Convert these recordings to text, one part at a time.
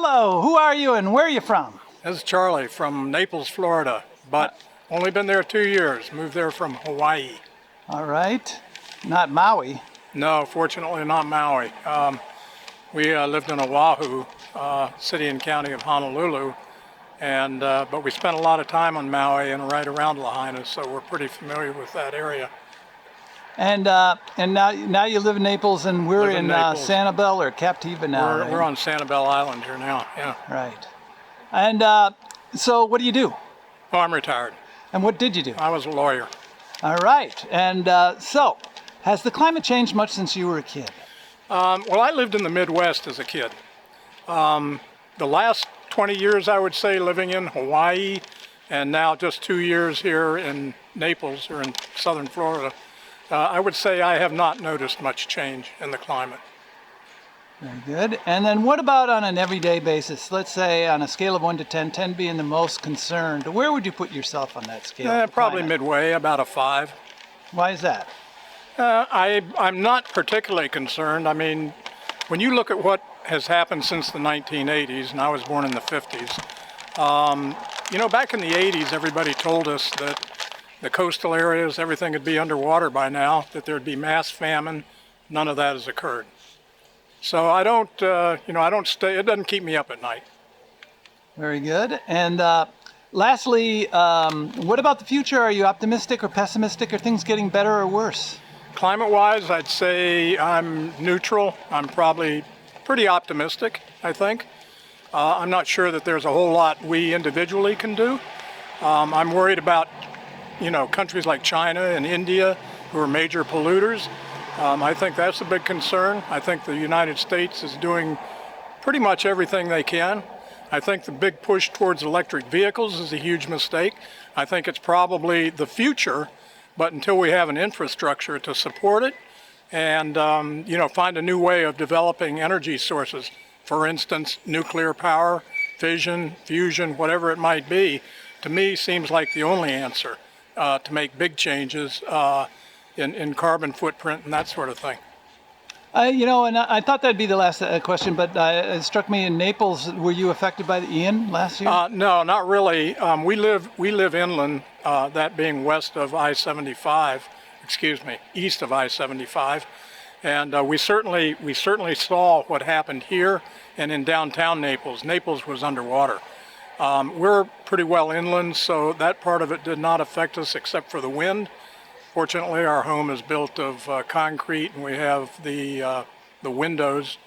Hello, who are you and where are you from? This is Charlie from Naples, Florida, but only been there 2 years. Moved there from Hawaii. All right. Not Maui. No, fortunately not Maui. We lived in Oahu, city and county of Honolulu, and but we spent a lot of time on Maui and right around Lahaina, so we're pretty familiar with that area. And now you live in Naples, and we're in Sanibel or Captiva now. We're on Sanibel Island here now, yeah. Right. And so what do you do? Oh, I'm retired. And what did you do? I was a lawyer. All right. And so, has the climate changed much since you were a kid? Well, I lived in the Midwest as a kid. The last 20 years, I would say, living in Hawaii, and now just 2 years here in Naples or in southern Florida, I would say I have not noticed much change in the climate. Very good. And then what about on an everyday basis? Let's say on a scale of 1 to 10, 10 being the most concerned, where would you put yourself on that scale? Probably midway, about a 5. Why is that? I'm not particularly concerned. I mean, when you look at what has happened since the 1980s, and I was born in the 50s, you know, back in the 80s, everybody told us that the coastal areas, everything would be underwater by now, that there'd be mass famine. None of that has occurred. So I don't, I don't stay, it doesn't keep me up at night. Very good. And lastly, what about the future? Are you optimistic or pessimistic? Are things getting better or worse? Climate-wise, I'd say I'm neutral. I'm probably pretty optimistic, I think. I'm not sure that there's a whole lot we individually can do. I'm worried about, countries like China and India who are major polluters. I think that's a big concern. I think the United States is doing pretty much everything they can. I think the big push towards electric vehicles is a huge mistake. I think it's probably the future, but until we have an infrastructure to support it and, find a new way of developing energy sources, for instance, nuclear power, fission, fusion, whatever it might be, to me seems like the only answer to make big changes in carbon footprint and that sort of thing. And I thought that'd be the last question, but it struck me in Naples, were you affected by the Ian last year? No, not really. We live inland, that being west of I-75, east of I-75. And we certainly saw what happened here and in downtown Naples. Naples was underwater. We're pretty well inland, so that part of it did not affect us except for the wind. Fortunately, our home is built of concrete, and we have the windows,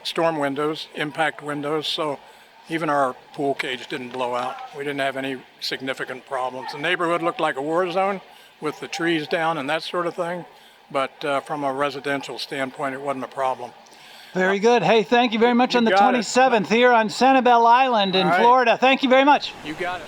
storm windows, impact windows, so even our pool cage didn't blow out. We didn't have any significant problems. The neighborhood looked like a war zone with the trees down and that sort of thing, but from a residential standpoint, it wasn't a problem. Very good. Hey, thank you very much on the 27th here on Sanibel Island in Florida. Thank you very much. You got it.